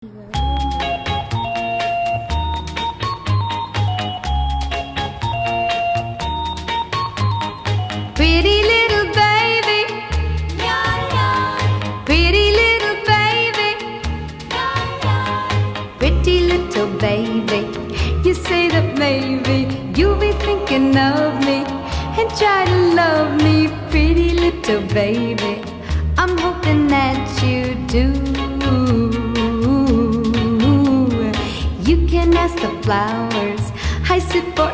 Pretty little baby, pretty little baby, pretty little baby. You say that maybe you'll be thinking of me and try to love me, pretty little baby. I'm hoping that you do. You can ask the flowers, I sit for